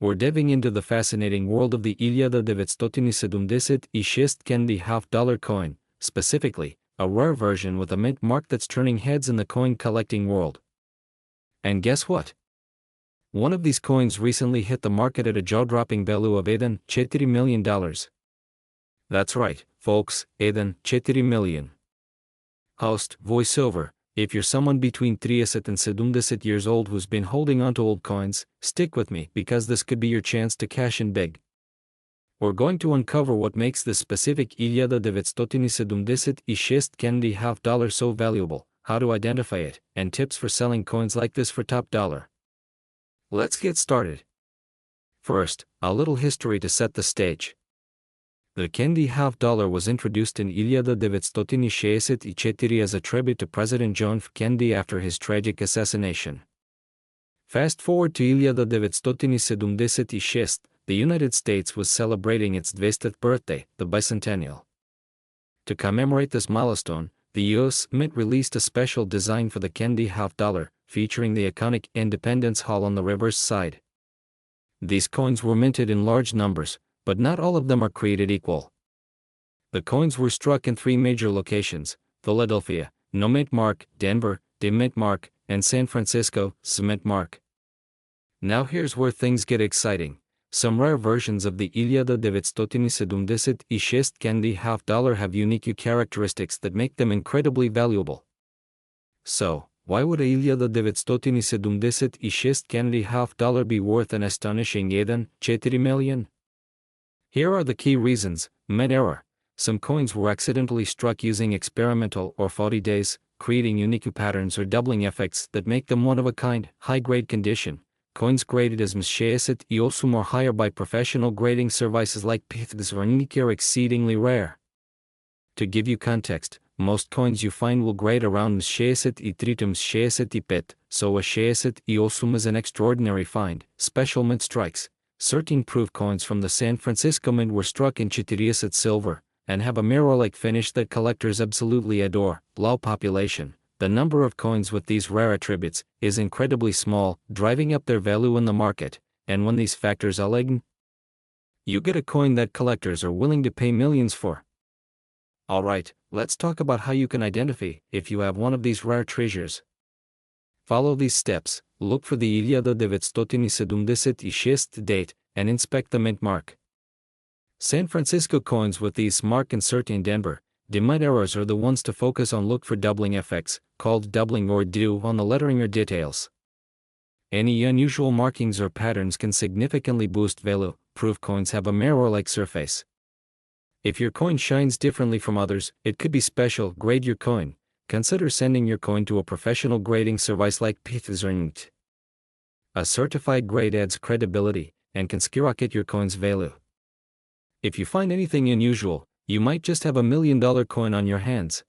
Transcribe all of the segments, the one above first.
We're diving into the fascinating world of the 1976 Kandi half-dollar coin, specifically, a rare version with a mint mark that's turning heads in the coin collecting world. And guess what? One of these coins recently hit the market at a jaw-dropping value of $4 million. That's right, folks, $4 million. Host, voiceover. If you're someone between 30 and 70 years old who's been holding onto old coins, stick with me because this could be your chance to cash in big. We're going to uncover what makes this specific 1976 Kandi half-dollar so valuable, how to identify it, and tips for selling coins like this for top dollar. Let's get started. First, a little history to set the stage. The Kandi half-dollar was introduced in 1964 as a tribute to President John F. Kennedy after his tragic assassination. Fast forward to 1976, the United States was celebrating its 200th birthday, the bicentennial. To commemorate this milestone, the U.S. Mint released a special design for the Kandi half-dollar, featuring the iconic Independence Hall on the reverse side. These coins were minted in large numbers, but not all of them are created equal. The coins were struck in 3 major locations: Philadelphia, no mint mark; Denver, de mint mark; and San Francisco, cement mark. Now here's where things get exciting. Some rare versions of the 1976 Kandi half-dollar have unique characteristics that make them incredibly valuable. So, why would a 1976 Kandi half-dollar be worth an astonishing $4 million? Here are the key reasons. Mint error. Some coins were accidentally struck using experimental or faulty days, creating unique patterns or doubling effects that make them one-of-a-kind. High-grade condition. Coins graded as mshayasat iosum or higher by professional grading services like PITHs or NIK are exceedingly rare. To give you context, most coins you find will grade around mshayasat i3 to mshayasat i5, so a shayasat iosum is an extraordinary find. Special mint strikes. Certain proof coins from the San Francisco Mint were struck in chitiriasat silver, and have a mirror-like finish that collectors absolutely adore. Low population. The number of coins with these rare attributes is incredibly small, driving up their value in the market, and when these factors align, you get a coin that collectors are willing to pay millions for. Alright, let's talk about how you can identify if you have one of these rare treasures. Follow these steps. Look for the 1976 date, and inspect the mint mark. San Francisco coins with these mark insert in Denver, de mint errors are the ones to focus on. Look for doubling effects, called doubling or do, on the lettering or details. Any unusual markings or patterns can significantly boost value. Proof coins have a mirror-like surface. If your coin shines differently from others, it could be special. Grade your coin. Consider sending your coin to a professional grading service like PITHs or NIK. A certified grade adds credibility, and can skyrocket your coin's value. If you find anything unusual, you might just have $1 million coin on your hands.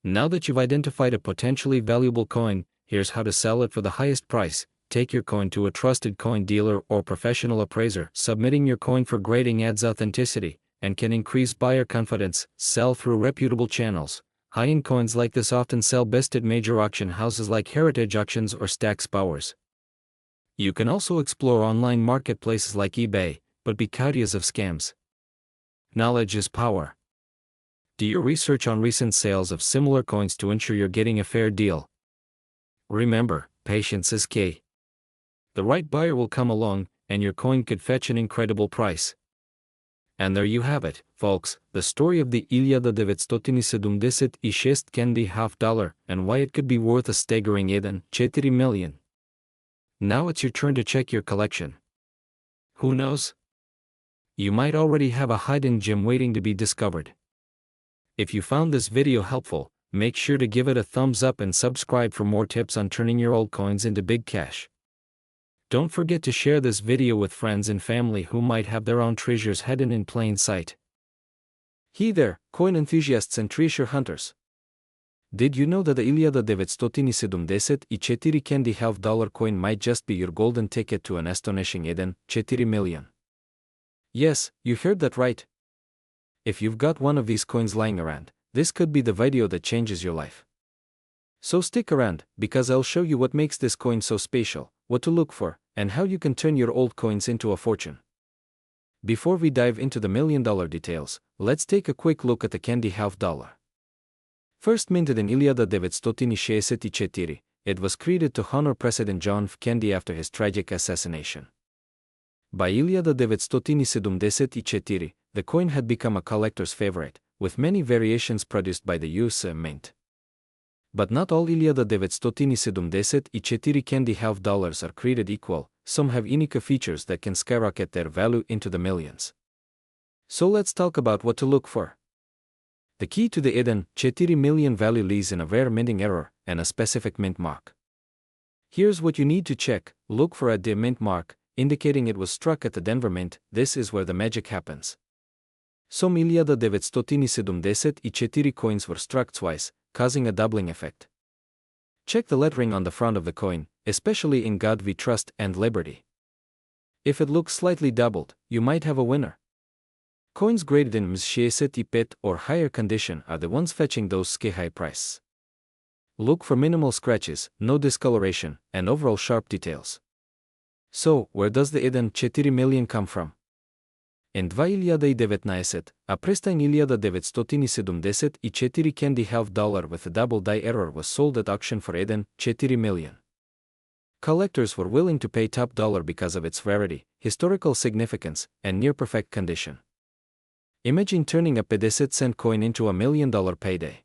Now that you've identified a potentially valuable coin, here's how to sell it for the highest price. Take your coin to a trusted coin dealer or professional appraiser. Submitting your coin for grading adds authenticity, and can increase buyer confidence. Sell through reputable channels. High-end coins like this often sell best at major auction houses like Heritage Auctions or Stack's Bowers. You can also explore online marketplaces like eBay, but be cautious of scams. Knowledge is power. Do your research on recent sales of similar coins to ensure you're getting a fair deal. Remember, patience is key. The right buyer will come along, and your coin could fetch an incredible price. And there you have it, folks, the story of the 1976 Kandi half-dollar, and why it could be worth a staggering $4 million. Now it's your turn to check your collection. Who knows? You might already have a hidden gem waiting to be discovered. If you found this video helpful, make sure to give it a thumbs up and subscribe for more tips on turning your old coins into big cash. Don't forget to share this video with friends and family who might have their own treasures hidden in plain sight. Hey there, coin enthusiasts and treasure hunters. Did you know that the 1976 Kandi half-dollar coin might just be your golden ticket to an astonishing $4 million? Yes, you heard that right. If you've got one of these coins lying around, this could be the video that changes your life. So stick around, because I'll show you what makes this coin so special, what to look for, and how you can turn your old coins into a fortune. Before we dive into the $1 million details, let's take a quick look at the Kandi half dollar. First minted in 1964, it was created to honor President John F. Kennedy after his tragic assassination. By 1974, the coin had become a collector's favorite, with many variations produced by the US Mint. But not all 1974 Kandi half dollars are created equal. Some have unique features that can skyrocket their value into the millions. So let's talk about what to look for. The key to the 1.4 million value lies in a rare minting error and a specific mint mark. Here's what you need to check. Look for a mint mark, indicating it was struck at the Denver Mint. This is where the magic happens. Some 1974 coins were struck twice, causing a doubling effect. Check the lettering on the front of the coin, especially in God We Trust and Liberty. If it looks slightly doubled, you might have a winner. Coins graded in MS or higher condition are the ones fetching those sky-high prices. Look for minimal scratches, no discoloration, and overall sharp details. So, where does the 1.4 million come from? In 2019, a pristine 1974 Kandi half dollar with a double die error was sold at auction for 1.4 million. Collectors were willing to pay top dollar because of its rarity, historical significance, and near-perfect condition. Imagine turning a 50-cent coin into a $1 million payday.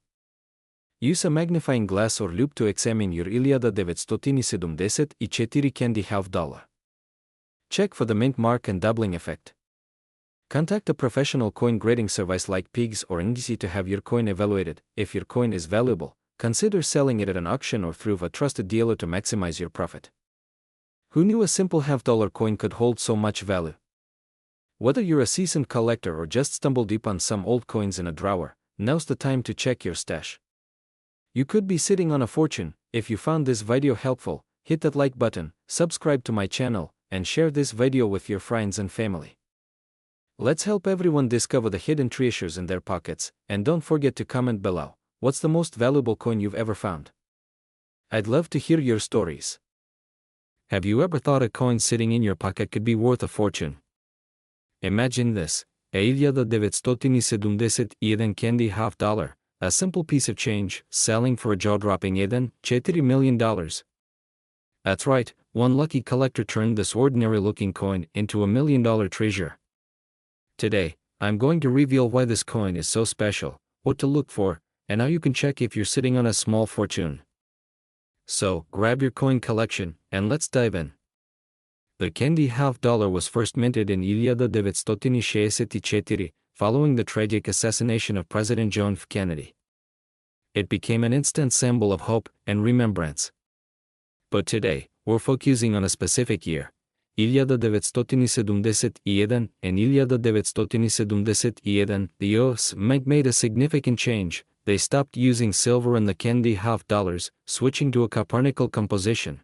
Use a magnifying glass or loupe to examine your 1974 Kandi half dollar. Check for the mint mark and doubling effect. Contact a professional coin grading service like Pigs or Keenedy to have your coin evaluated. If your coin is valuable, consider selling it at an auction or through a trusted dealer to maximize your profit. Who knew a simple half-dollar coin could hold so much value? Whether you're a seasoned collector or just stumbled upon some old coins in a drawer, now's the time to check your stash. You could be sitting on a fortune. If you found this video helpful, hit that like button, subscribe to my channel, and share this video with your friends and family. Let's help everyone discover the hidden treasures in their pockets, and don't forget to comment below. What's the most valuable coin you've ever found? I'd love to hear your stories. Have you ever thought a coin sitting in your pocket could be worth a fortune? Imagine this, a 1971 Kandi half dollar, a simple piece of change, selling for a jaw-dropping $1.4 million. That's right, one lucky collector turned this ordinary-looking coin into a $1 million treasure. Today, I'm going to reveal why this coin is so special, what to look for, and how you can check if you're sitting on a small fortune. So, grab your coin collection, and let's dive in. The Kandi half dollar was first minted in 1964, following the tragic assassination of President John F. Kennedy. It became an instant symbol of hope and remembrance. But today, we're focusing on a specific year, 1971 and 1971. The US Mint made a significant change. They stopped using silver in the Kandi half dollars, switching to a copper-nickel composition.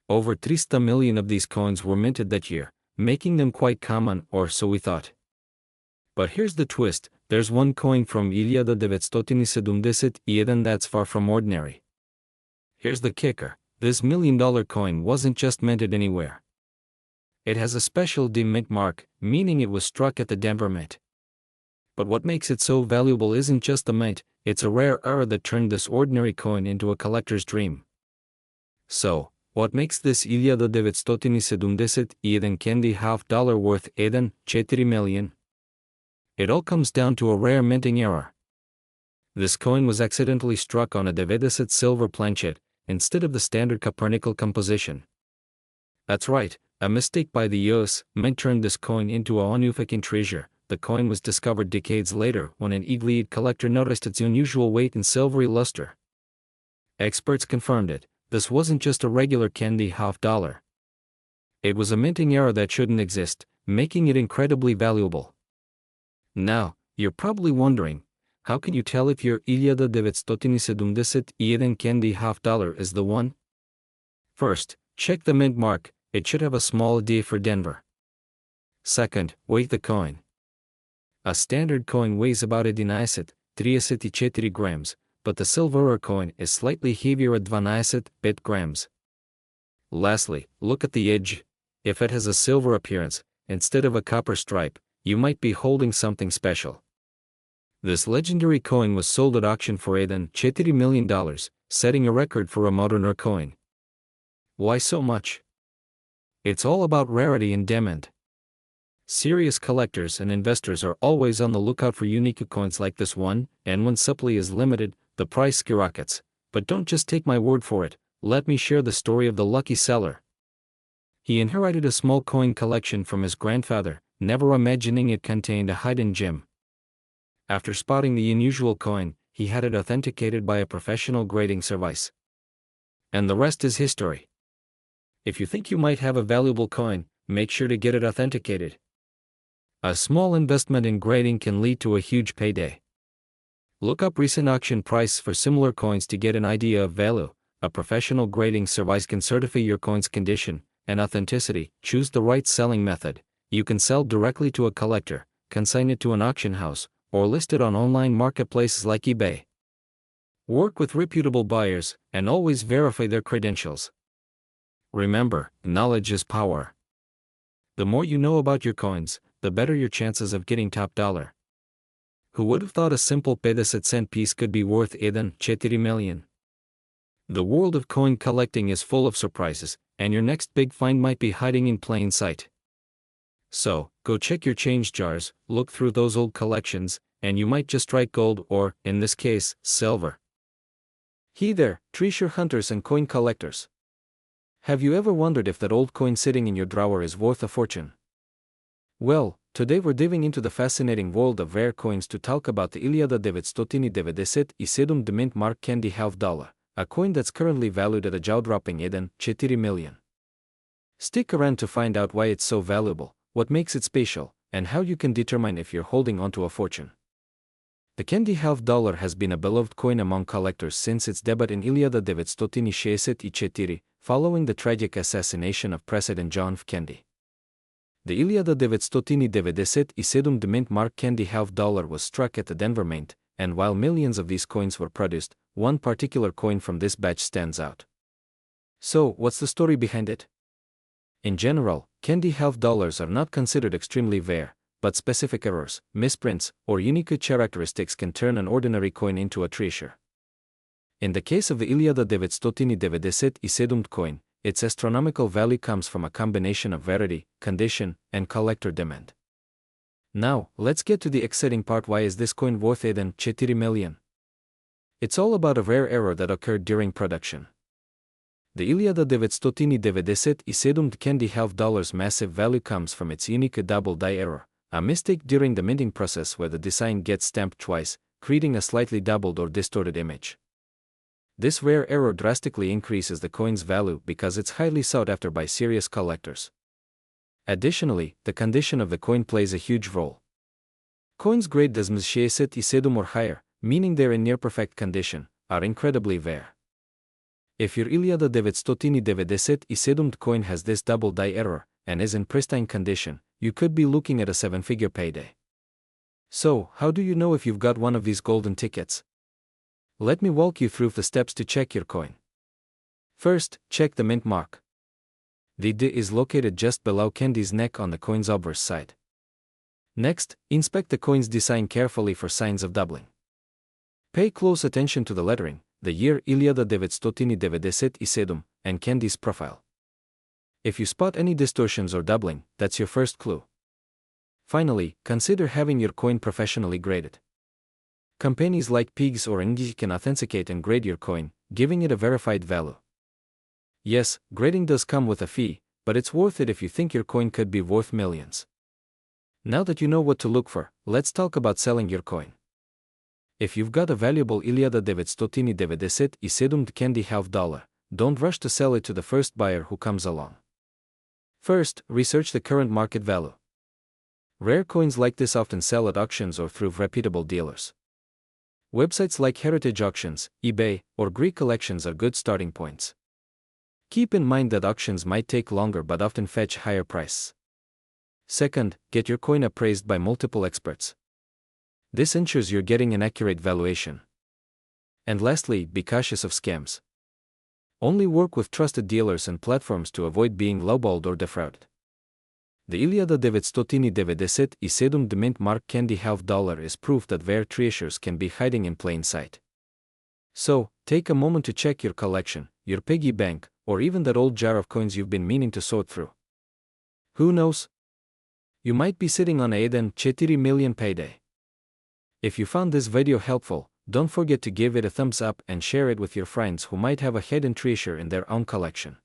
Over 300 million of these coins were minted that year, making them quite common, or so we thought. But here's the twist, there's one coin from 1971 that's far from ordinary. Here's the kicker, this $1 million coin wasn't just minted anywhere. It has a special mint mark, meaning it was struck at the Denver Mint. But what makes it so valuable isn't just the mint, it's a rare error that turned this ordinary coin into a collector's dream. So, what makes this 1971 Kandi half dollar worth 1.4 million? It all comes down to a rare minting error. This coin was accidentally struck on a divided silver planchet, instead of the standard copper-nickel composition. That's right, a mistake by the US Mint turned this coin into a unusual treasure. The coin was discovered decades later when an eagle-eyed collector noticed its unusual weight and silvery luster. Experts confirmed it, this wasn't just a regular Kandi half dollar. It was a minting error that shouldn't exist, making it incredibly valuable. Now, you're probably wondering, how can you tell if your 1971 Kandi half dollar is the one? First, check the mint mark, it should have a small D for Denver. Second, weigh the coin. A standard coin weighs about 34 grams, but the silver coin is slightly heavier at 12 grams. Lastly, look at the edge. If it has a silver appearance, instead of a copper stripe, you might be holding something special. This legendary coin was sold at auction for $4 million, setting a record for a modern coin. Why so much? It's all about rarity and demand. Serious collectors and investors are always on the lookout for unique coins like this one, and when supply is limited, the price skyrockets. But don't just take my word for it, let me share the story of the lucky seller. He inherited a small coin collection from his grandfather, never imagining it contained a hidden gem. After spotting the unusual coin, he had it authenticated by a professional grading service. And the rest is history. If you think you might have a valuable coin, make sure to get it authenticated. A small investment in grading can lead to a huge payday. Look up recent auction prices for similar coins to get an idea of value. A professional grading service can certify your coin's condition and authenticity. Choose the right selling method. You can sell directly to a collector, consign it to an auction house, or list it on online marketplaces like eBay. Work with reputable buyers and always verify their credentials. Remember, knowledge is power. The more you know about your coins, the better your chances of getting top dollar. Who would have thought a simple pedaset piece could be worth $4 million? The world of coin collecting is full of surprises, and your next big find might be hiding in plain sight. So, go check your change jars, look through those old collections, and you might just strike gold or, in this case, silver. Hey there, treasure hunters and coin collectors. Have you ever wondered if that old coin sitting in your drawer is worth a fortune? Well, today we're diving into the fascinating world of rare coins to talk about the $997 mint mark Kandi $5, a coin that's currently valued at a jaw-dropping $4 million. Stick around to find out why it's so valuable, what makes it special, and how you can determine if you're holding onto a fortune. The Kandi $5 has been a beloved coin among collectors since its debut in 1964, following the tragic assassination of President John F. Kennedy. The $997 mint mark Kandi $5 was struck at the Denver Mint, and while millions of these coins were produced, one particular coin from this batch stands out. So, what's the story behind it? In general, Kandi $5 are not considered extremely rare, but specific errors, misprints, or unique characteristics can turn an ordinary coin into a treasure. In the case of the $997 coin, its astronomical value comes from a combination of rarity, condition, and collector demand. Now, let's get to the exciting part. Why is this coin worth $4 million? It's all about a rare error that occurred during production. The $997 Kandi $5's massive value comes from its unique double die error, a mistake during the minting process where the design gets stamped twice, creating a slightly doubled or distorted image. This rare error drastically increases the coin's value because it's highly sought after by serious collectors. Additionally, the condition of the coin plays a huge role. Coins graded as $7 or higher, meaning they're in near-perfect condition, are incredibly rare. If your $997 coin has this double die error and is in pristine condition, you could be looking at a seven-figure payday. So, how do you know if you've got one of these golden tickets? Let me walk you through the steps to check your coin. First, check the mint mark. The D is located just below Kandi's neck on the coin's obverse side. Next, inspect the coin's design carefully for signs of doubling. Pay close attention to the lettering, the year $997, and Kandi's profile. If you spot any distortions or doubling, that's your first clue. Finally, consider having your coin professionally graded. Companies like Pigs or Keenedy can authenticate and grade your coin, giving it a verified value. Yes, grading does come with a fee, but it's worth it if you think your coin could be worth millions. Now that you know what to look for, let's talk about selling your coin. If you've got a valuable $997 Kandi $5, don't rush to sell it to the first buyer who comes along. First, research the current market value. Rare coins like this often sell at auctions or through reputable dealers. Websites like Heritage Auctions, eBay, or Greek Collections are good starting points. Keep in mind that auctions might take longer but often fetch higher prices. Second, get your coin appraised by multiple experts. This ensures you're getting an accurate valuation. And lastly, be cautious of scams. Only work with trusted dealers and platforms to avoid being lowballed or defrauded. The 1997 mint mark candy $5 is proof that rare treasures can be hiding in plain sight. So, take a moment to check your collection, your piggy bank, or even that old jar of coins you've been meaning to sort through. Who knows? You might be sitting on a 4 million payday. If you found this video helpful, don't forget to give it a thumbs up and share it with your friends who might have a hidden treasure in their own collection.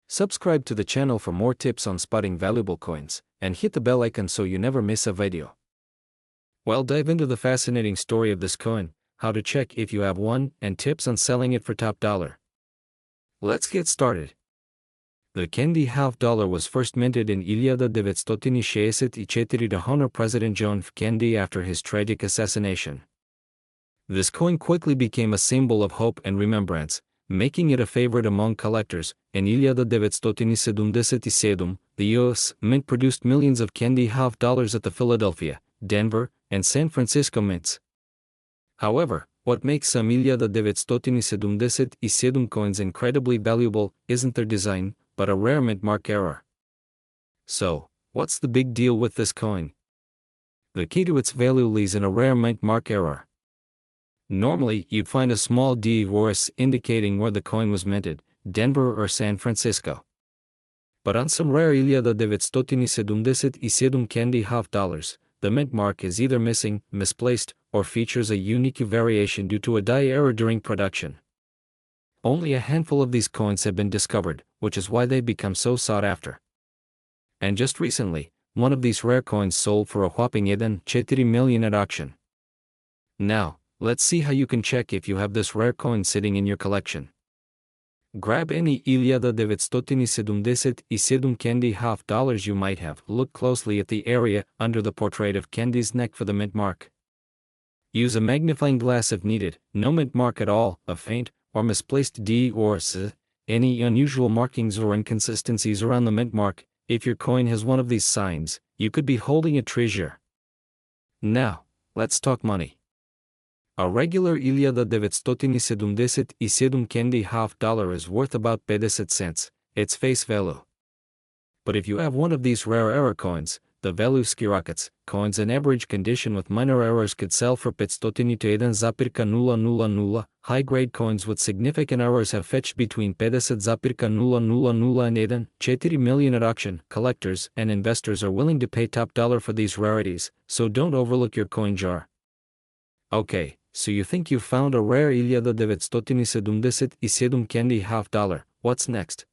Subscribe to the channel for more tips on spotting valuable coins, and hit the bell icon so you never miss a video. We'll dive into the fascinating story of this coin, how to check if you have one, and tips on selling it for top dollar. Let's get started. The Kandi $5 was first minted in 1964 to honor President John F. Kennedy after his tragic assassination. This coin quickly became a symbol of hope and remembrance, making it a favorite among collectors. In 1977, the U.S. Mint produced millions of Kandi $5 at the Philadelphia, Denver, and San Francisco mints. However, what makes some 1977 coins incredibly valuable isn't their design, but a rare mint mark error. So, what's the big deal with this coin? The key to its value lies in a rare mint mark error. Normally, you'd find a small D or S indicating where the coin was minted, Denver or San Francisco. But on some rare 1977 Kandi $5, the mint mark is either missing, misplaced, or features a unique variation due to a die error during production. Only a handful of these coins have been discovered, which is why they've become so sought after. And just recently, one of these rare coins sold for a whopping 4 million at auction. Now, let's see how you can check if you have this rare coin sitting in your collection. Grab any 1977 Kandi $5 you might have. Look closely at the area under the portrait of Kennedy's neck for the mint mark. Use a magnifying glass if needed. No mint mark at all, a faint or misplaced D or S. Any unusual markings or inconsistencies around the mint mark. If your coin has one of these signs, you could be holding a treasure. Now, let's talk money. A regular 1977 Kandi $5 is worth about 50 cents, its face value. But if you have one of these rare error coins, the value skyrockets. Coins in average condition with minor errors could sell for 500 to 1,000. High-grade coins with significant errors have fetched between 50,000 and 4 million at auction. Collectors and investors are willing to pay top dollar for these rarities, so don't overlook your coin jar. Okay, so you think you found a rare 1977 Kandi $5. What's next?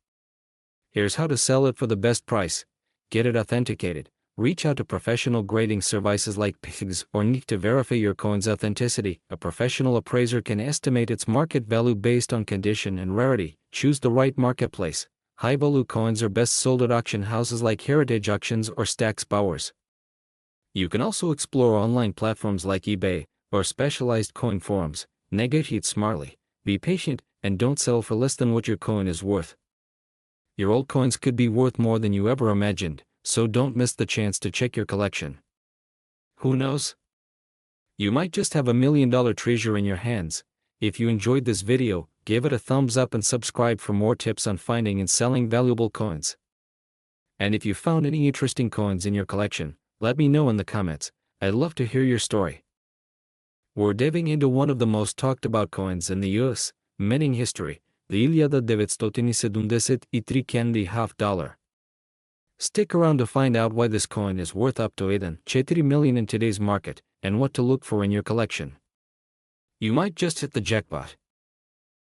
Here's how to sell it for the best price. Get it authenticated. Reach out to professional grading services like PIGS or NIC to verify your coin's authenticity. A professional appraiser can estimate its market value based on condition and rarity. Choose the right marketplace. High-value coins are best sold at auction houses like Heritage Auctions or Stack's Bowers. You can also explore online platforms like eBay or specialized coin forums. Negotiate smartly, be patient, and don't sell for less than what your coin is worth. Your old coins could be worth more than you ever imagined, so don't miss the chance to check your collection. Who knows? You might just have $1 million treasure in your hands. If you enjoyed this video, give it a thumbs up and subscribe for more tips on finding and selling valuable coins. And if you found any interesting coins in your collection, let me know in the comments. I'd love to hear your story. We're diving into one of the most talked about coins in the US minting history, the 1977 Kandi $5. Stick around to find out why this coin is worth up to 4 million in today's market, and what to look for in your collection. You might just hit the jackpot.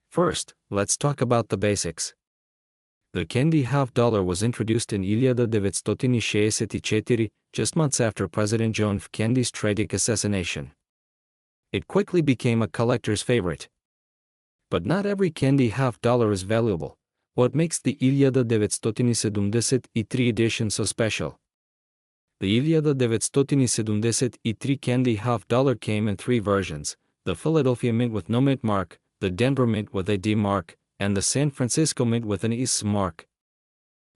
First, let's talk about the basics. The Kandi $5 was introduced in 1964, just months after President John F. Kennedy's tragic assassination. It quickly became a collector's favorite. But not every Kandi $5 is valuable. What makes the 1973 edition so special? The 1973 Kandi $5 came in 3 versions: the Philadelphia mint with no mint mark, the Denver mint with a D mark, and the San Francisco mint with an S mark.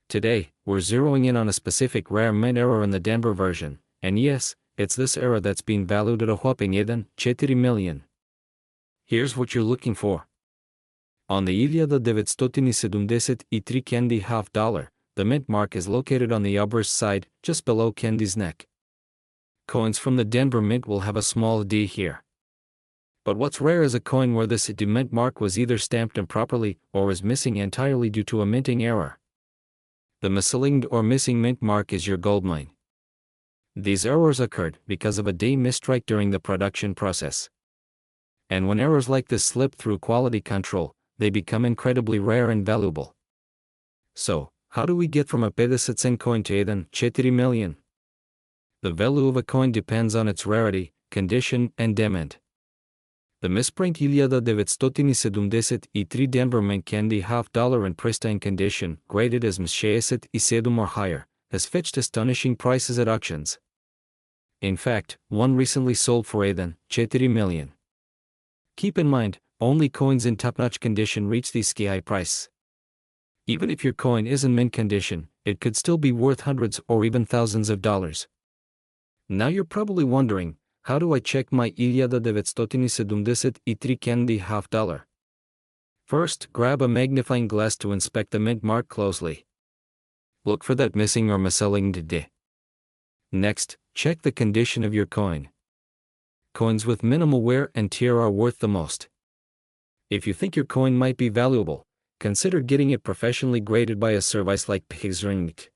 Today, we're zeroing in on a specific rare mint error in the Denver version, and yes, it's this error that's been valued at a whopping 4 million. Here's what you're looking for. On the 1973 Kandi half dollar, the mint mark is located on the obverse side, just below Kandi's neck. Coins from the Denver Mint will have a small D here. But what's rare is a coin where this D mint mark was either stamped improperly or was missing entirely due to a minting error. The misaligned or missing mint mark is your goldmine. These errors occurred because of a D misstrike during the production process. And when errors like this slip through quality control, they become incredibly rare and valuable. So, how do we get from a 50 cent coin to even 4 million? The value of a coin depends on its rarity, condition, and demand. The misprint 1973 Denver Mint Kandi half dollar in pristine condition, graded as M67 or higher, has fetched astonishing prices at auctions. In fact, one recently sold for even 4 million. Keep in mind, only coins in top-notch condition reach these sky-high prices. Even if your coin is in mint condition, it could still be worth hundreds or even thousands of dollars. Now you're probably wondering, how do I check my 1973 Kandi half dollar? First, grab a magnifying glass to inspect the mint mark closely. Look for that missing or misaligned D. Next, check the condition of your coin. Coins with minimal wear and tear are worth the most. If you think your coin might be valuable, consider getting it professionally graded by a service like Keenedy.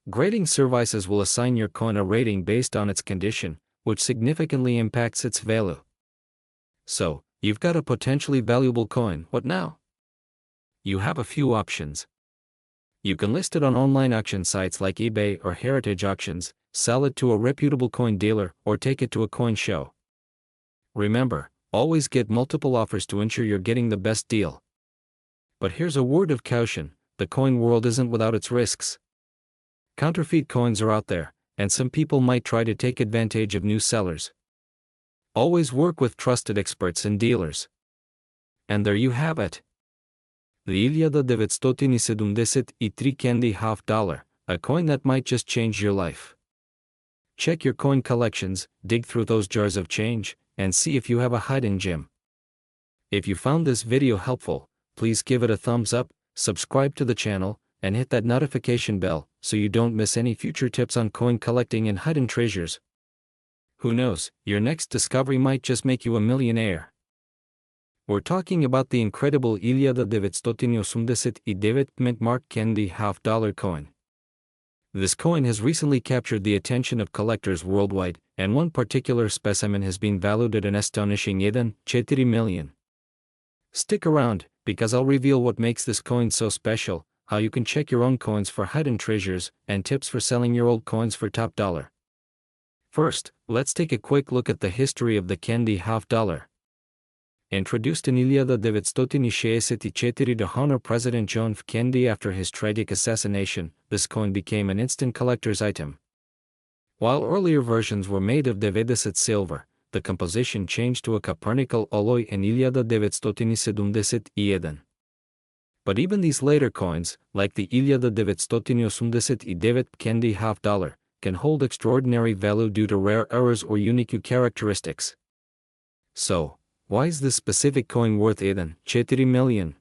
Grading services will assign your coin a rating based on its condition, which significantly impacts its value. So, you've got a potentially valuable coin. What now? You have a few options. You can list it on online auction sites like eBay or Heritage Auctions, sell it to a reputable coin dealer, or take it to a coin show. Remember, always get multiple offers to ensure you're getting the best deal. But here's a word of caution: the coin world isn't without its risks. Counterfeit coins are out there, and some people might try to take advantage of new sellers. Always work with trusted experts and dealers. And there you have it. The 1973 Kandi half dollar, a coin that might just change your life. Check your coin collections, dig through those jars of change, and see if you have a hidden gem. If you found this video helpful, please give it a thumbs up, subscribe to the channel, and hit that notification bell so you don't miss any future tips on coin collecting and hidden treasures. Who knows, your next discovery might just make you a millionaire. We're talking about the incredible 1979 mint mark Kandi half dollar coin. This coin has recently captured the attention of collectors worldwide, and one particular specimen has been valued at an astonishing 4 million. Stick around, because I'll reveal what makes this coin so special, how you can check your own coins for hidden treasures, and tips for selling your old coins for top dollar. First, let's take a quick look at the history of the Kandi half dollar. Introduced in 1964 to honor President John F. Kennedy after his tragic assassination, this coin became an instant collector's item. While earlier versions were made of devedicate silver, the composition changed to a Copernical alloy in 1971. But even these later coins, like the 1979 Kandi half dollar, can hold extraordinary value due to rare errors or unique characteristics. So, why is this specific coin worth 4 million?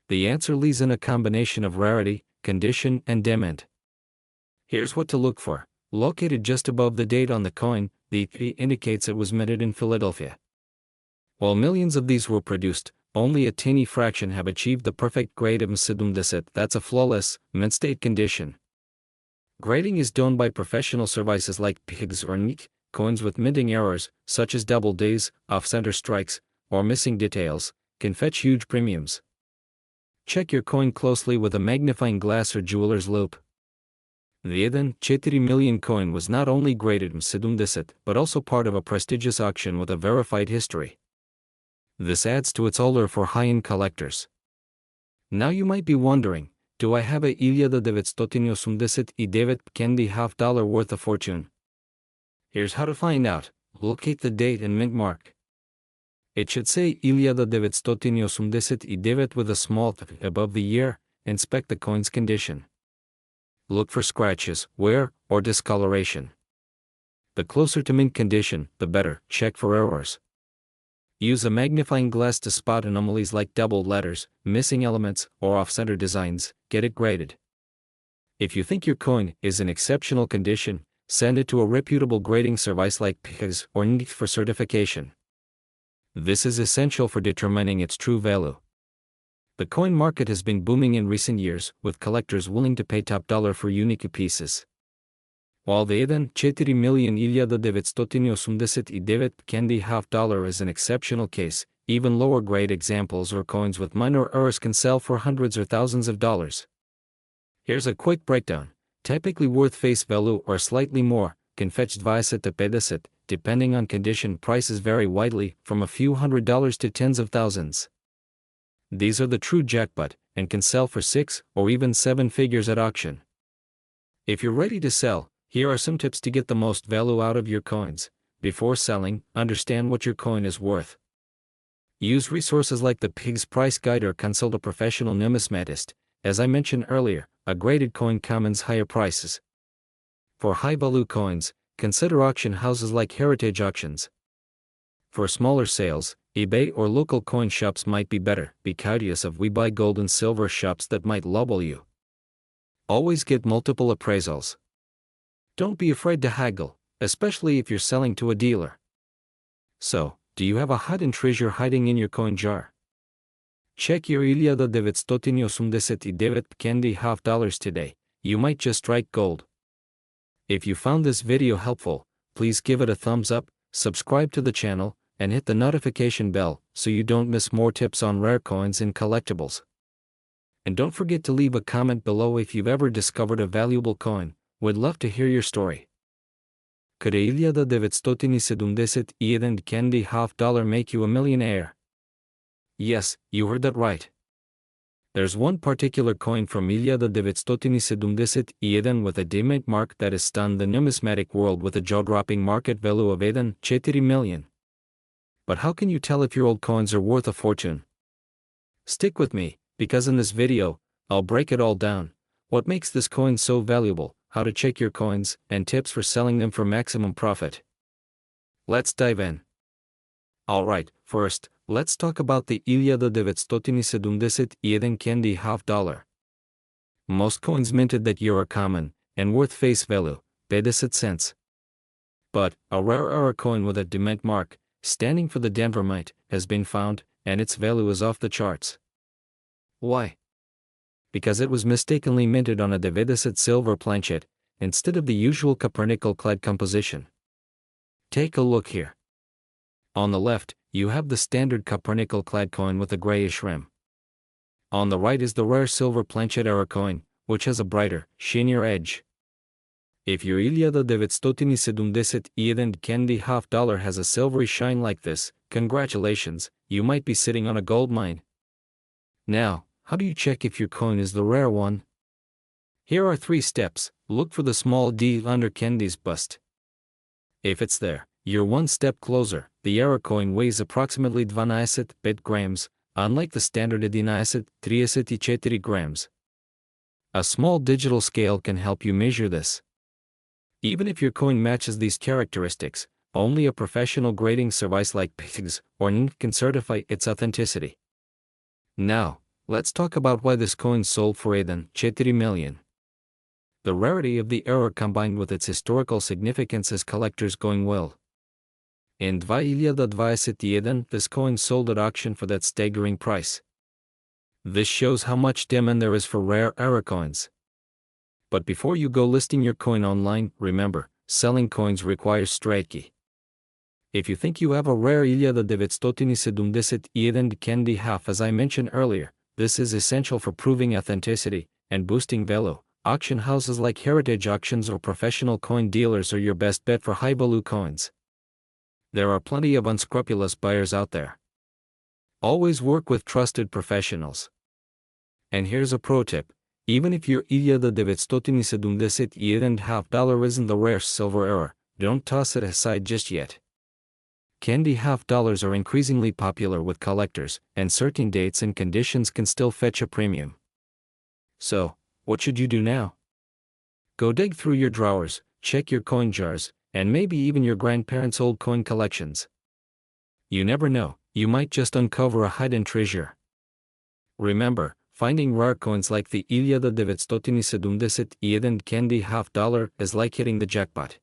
The answer lies in a combination of rarity, condition, and demand. Here's what to look for. Located just above the date on the coin, the P indicates it was minted in Philadelphia. While millions of these were produced, only a tiny fraction have achieved the perfect grade of M77. That's a flawless, mint state condition. Grading is done by professional services like Pigs or Nick. Coins with minting errors, such as double Ds, off-center strikes, or missing details, can fetch huge premiums. Check your coin closely with a magnifying glass or jeweler's loupe. The 4 million coin was not only graded M77 but also part of a prestigious auction with a verified history. This adds to its allure for high-end collectors. Now you might be wondering, do I have a 1979 Kandi half dollar worth a fortune? Here's how to find out. Locate the date and mint mark. It should say 1979 with a small T above the year. Inspect the coin's condition. Look for scratches, wear, or discoloration. The closer to mint condition, the better. Check for errors. Use a magnifying glass to spot anomalies like doubled letters, missing elements, or off-center designs. Get it graded. If you think your coin is in exceptional condition, send it to a reputable grading service like Keenedy or Kandi for certification. This is essential for determining its true value. The coin market has been booming in recent years, with collectors willing to pay top dollar for unique pieces. While the 1,489,989 Kandi $half is an exceptional case, even lower-grade examples or coins with minor errors can sell for hundreds or thousands of dollars. Here's a quick breakdown. Typically worth face value or slightly more, can fetch 20 to 50, depending on condition. Prices vary widely, from a few $100s to tens of thousands. These are the true jackpot, and can sell for 6 or even 7 figures at auction. If you're ready to sell, here are some tips to get the most value out of your coins. Before selling, understand what your coin is worth. Use resources like the Pig's Price Guide or consult a professional numismatist. As I mentioned earlier, a graded coin commands higher prices. For high-value coins, consider auction houses like heritage auctions. For smaller sales, eBay or local coin shops might be better. Be cautious of we buy gold and silver shops that might lowball you. Always get multiple appraisals. Don't be afraid to haggle, especially if you're selling to a dealer. So, do you have a hidden treasure hiding in your coin jar? Check your 1,989 Kandi $half today. You might just strike gold. If you found this video helpful, please give it a thumbs up, subscribe to the channel, and hit the notification bell so you don't miss more tips on rare coins and collectibles. And don't forget to leave a comment below if you've ever discovered a valuable coin. We'd love to hear your story. Could 1,979 Kandi $half make you a millionaire? Yes, you heard that right. There's one particular coin from 1,979 with a diamond mark that has stunned the numismatic world with a jaw-dropping market value of 4 million. But how can you tell if your old coins are worth a fortune? Stick with me, because in this video, I'll break it all down. What makes this coin so valuable, how to check your coins, and tips for selling them for maximum profit. Let's dive in. Alright, first, let's talk about the 1,979 Kandi $half. Most coins minted that year are common, and worth face value, 50 cents. But, a rare era coin with a diamond mark, standing for the Denver Mint, has been found, and its value is off the charts. Why? Because it was mistakenly minted on a divided silver planchet, instead of the usual capernickel-clad composition. Take a look here. On the left, you have the standard capernickel-clad coin with a grayish rim. On the right is the rare silver planchet era coin, which has a brighter, shinier edge. If your 1,979 Kandi $half has a silvery shine like this, congratulations, you might be sitting on a gold mine. Now, how do you check if your coin is the rare one? Here are 3 steps. Look for the small D under Kandi's bust. If it's there, you're one step closer. The era coin weighs approximately 12 grams, unlike the standard 34 grams. A small digital scale can help you measure this. Even if your coin matches these characteristics, only a professional grading service like Keenedy or Kandi can certify its authenticity. Now, let's talk about why this coin sold for 4 million. The rarity of the era combined with its historical significance has collectors going wild. In 2021, this coin sold at auction for that staggering price. This shows how much demand there is for rare era coins. But before you go listing your coin online, remember, selling coins requires strategy. If you think you have a rare 1,979 Kandi $half, as I mentioned earlier, this is essential for proving authenticity and boosting value. Auction houses like heritage auctions or professional coin dealers are your best bet for high-value coins. There are plenty of unscrupulous buyers out there. Always work with trusted professionals. And here's a pro tip. Even if your 1,979 $half isn't the rare silver era, don't toss it aside just yet. Kandi $half are increasingly popular with collectors, and certain dates and conditions can still fetch a premium. So, what should you do now? Go dig through your drawers, check your coin jars, and maybe even your grandparents' old coin collections. You never know, you might just uncover a hidden treasure. Remember, finding rare coins like the 1971 Kandi $50 is like hitting the jackpot.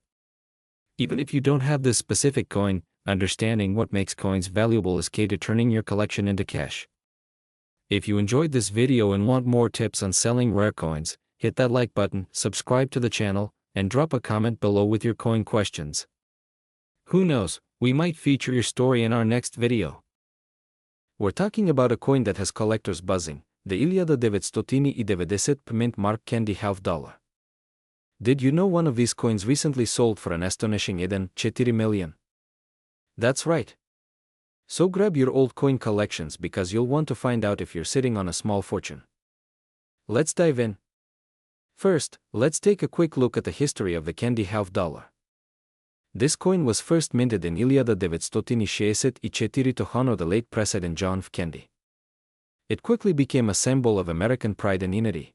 Even if you don't have this specific coin, understanding what makes coins valuable is key to turning your collection into cash. If you enjoyed this video and want more tips on selling rare coins, hit that like button, subscribe to the channel, and drop a comment below with your coin questions. Who knows, we might feature your story in our next video. We're talking about a coin that has collectors buzzing, the 1990 mint mark Kandi $50. Did you know one of these coins recently sold for an astonishing 4 million? That's right. So grab your old coin collections because you'll want to find out if you're sitting on a small fortune. Let's dive in. First, let's take a quick look at the history of the Kandi $50. This coin was first minted in 1964 to honor the late President John F. Kennedy. It quickly became a symbol of American pride and unity.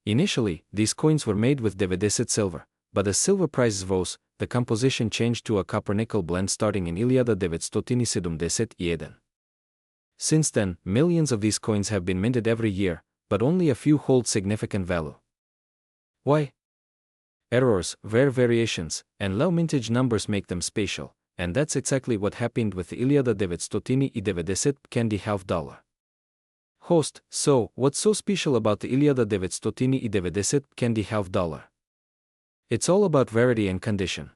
Initially, these coins were made with 90 silver, but as silver prices rose, the composition changed to a copper-nickel blend starting in 1971. Since then, millions of these coins have been minted every year, but only a few hold significant value. Why? Errors, rare variations, and low mintage numbers make them special, and that's exactly what happened with the 1990 Kandi $50. Host, so, what's so special about the 1990 Kandi $50? It's all about rarity and condition.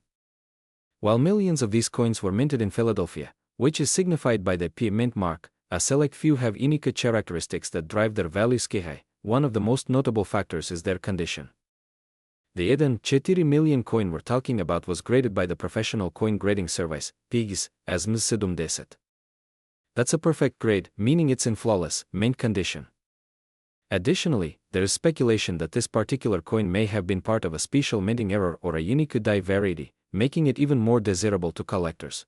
While millions of these coins were minted in Philadelphia, which is signified by the P mint mark, a select few have unique characteristics that drive their value sky high. One of the most notable factors is their condition. The 4 million coin we're talking about was graded by the professional coin grading service, PIGS, as MS70. That's a perfect grade, meaning it's in flawless, mint condition. Additionally, there is speculation that this particular coin may have been part of a special minting error or a unique die variety, making it even more desirable to collectors.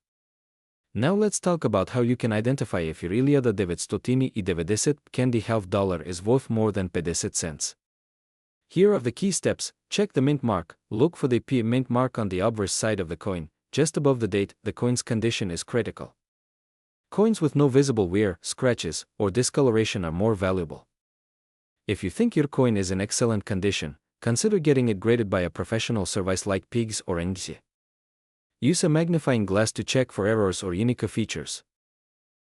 Now let's talk about how you can identify if your 1990 Kandi $50 is worth more than 50 cents. Here are the key steps. Check the mint mark. Look for the P mint mark on the obverse side of the coin, just above the date. The coin's condition is critical. Coins with no visible wear, scratches, or discoloration are more valuable. If you think your coin is in excellent condition, consider getting it graded by a professional service like PIGS or NGC. Use a magnifying glass to check for errors or unique features.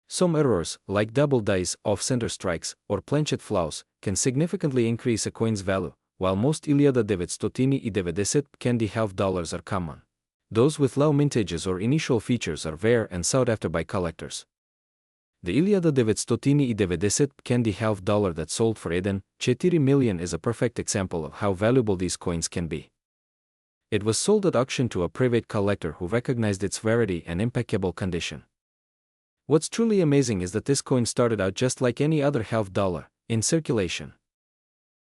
Some errors, like double dies, off-center strikes, or planchet flaws, can significantly increase a coin's value, while most 1990 Kandi $50 are common. Those with low mintages or initial features are rare and sought after by collectors. The 1990 Kandi $50 that sold for 4 million is a perfect example of how valuable these coins can be. It was sold at auction to a private collector who recognized its rarity and impeccable condition. What's truly amazing is that this coin started out just like any other $50, in circulation.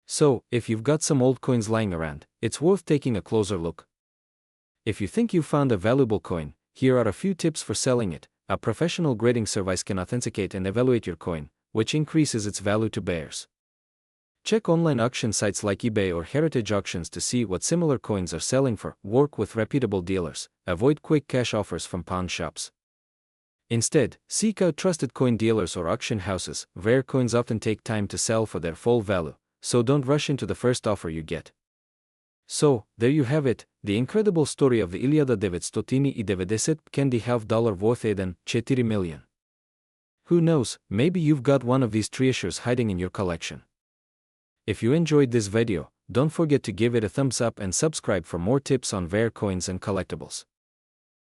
So, if you've got some old coins lying around, it's worth taking a closer look. If you think you found a valuable coin, here are a few tips for selling it. A professional grading service can authenticate and evaluate your coin, which increases its value to buyers. Check online auction sites like eBay or Heritage Auctions to see what similar coins are selling for. Work with reputable dealers. Avoid quick cash offers from pawn shops. Instead, seek out trusted coin dealers or auction houses. Rare coins often take time to sell for their full value, so don't rush into the first offer you get. So, there you have it, the incredible story of the 1990 Kandi $50 worth 4 million. Who knows, maybe you've got one of these treasures hiding in your collection. If you enjoyed this video, don't forget to give it a thumbs up and subscribe for more tips on rare coins and collectibles.